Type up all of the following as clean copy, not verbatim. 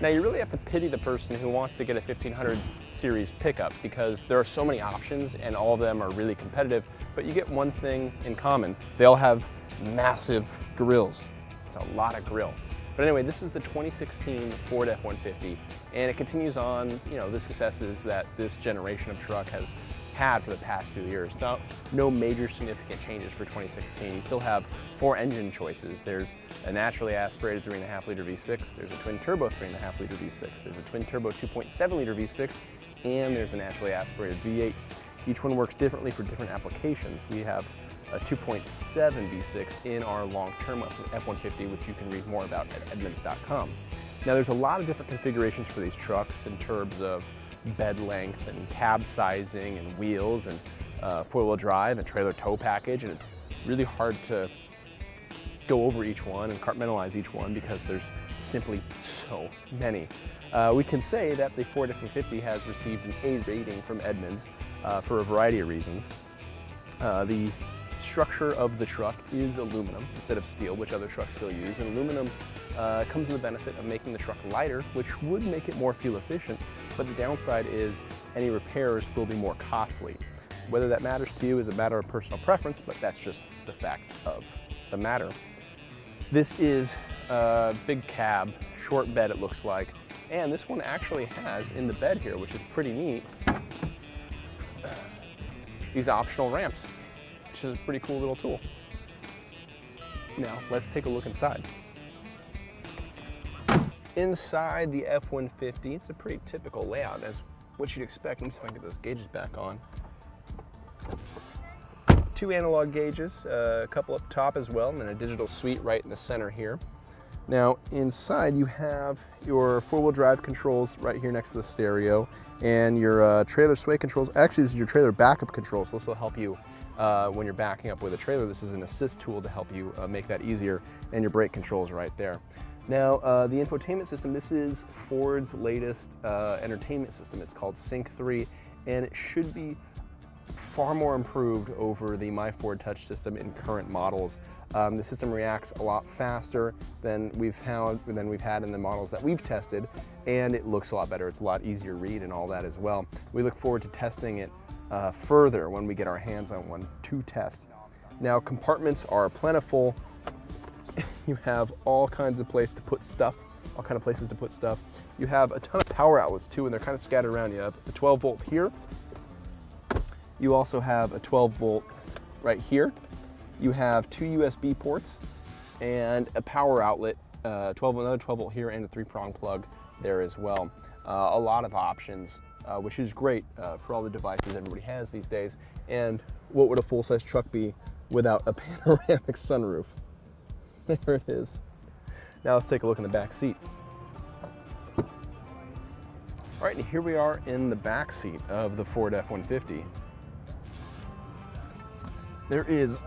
Now you really have to pity the person who wants to get a 1500 series pickup because there are so many options and all of them are really competitive, but you get one thing in common. They all have massive grills. It's a lot of grill. But anyway, this is the 2016 Ford F150, and it continues on, the successes that this generation of truck has had for the past few years. Now, no major significant changes for 2016. You still have 4 engine choices. There's a naturally aspirated 3.5 liter V6, there's a twin turbo 3.5 liter V6, there's a twin turbo 2.7 liter V6, and there's a naturally aspirated V8. Each one works differently for different applications. We have a 2.7 V6 in our long-term F150, which you can read more about at Edmunds.com. Now there's a lot of different configurations for these trucks in terms of bed length and cab sizing and wheels and four-wheel drive and trailer tow package, and it's really hard to go over each one and compartmentalize each one because there's simply so many. We can say that the Ford F150 has received an A rating from Edmunds for a variety of reasons. The structure of the truck is aluminum instead of steel, which other trucks still use, and aluminum comes with the benefit of making the truck lighter, which would make it more fuel efficient, but the downside is any repairs will be more costly. Whether that matters to you is a matter of personal preference, but that's just the fact of the matter. This is a big cab, short bed it looks like, and this one actually has in the bed here, which is pretty neat, these optional ramps, which is a pretty cool little tool. Now, let's take a look inside. Inside the F-150, it's a pretty typical layout as what you'd expect. Let me see if I can get those gauges back on. 2 analog gauges, a couple up top as well, and then a digital suite right in the center here. Now, inside you have your 4-wheel drive controls right here next to the stereo, and your trailer sway controls. Actually, this is your trailer backup controls, so this will help you when you're backing up with a trailer. This is an assist tool to help you make that easier, and your brake controls right there. Now, the infotainment system, this is Ford's latest entertainment system. It's called Sync 3, and it should be far more improved over the My Ford Touch system in current models. The system reacts a lot faster than we've had in the models that we've tested, and it looks a lot better. It's a lot easier to read and all that as well. We look forward to testing it further when we get our hands on one to test. Now, compartments are plentiful. You have all kinds of places to put stuff. You have a ton of power outlets too, and they're kind of scattered around. You have a 12 volt here. You also have a 12 volt right here. You have 2 USB ports and a power outlet, another 12 volt here, and a 3-prong plug there as well. A lot of options, which is great for all the devices everybody has these days. And what would a full-size truck be without a panoramic sunroof? There it is. Now let's take a look in the back seat. All right, and here we are in the back seat of the Ford F-150. There is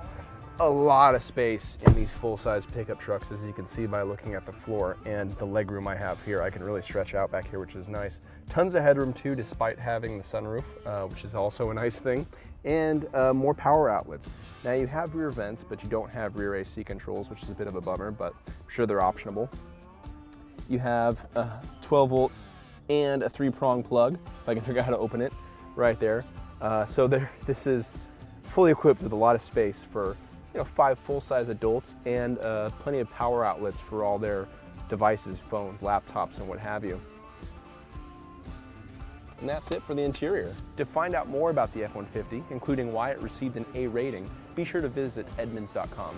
a lot of space in these full-size pickup trucks, as you can see by looking at the floor and the legroom I have here. I can really stretch out back here, which is nice. Tons of headroom too, despite having the sunroof, which is also a nice thing, and more power outlets. Now you have rear vents, but you don't have rear AC controls, which is a bit of a bummer, but I'm sure they're optionable. You have a 12 volt and a 3-prong plug, if I can figure out how to open it, right there. This is fully equipped with a lot of space for 5 full-size adults, and plenty of power outlets for all their devices, phones, laptops, and what have you. And that's it for the interior. To find out more about the F-150, including why it received an A rating, be sure to visit Edmunds.com.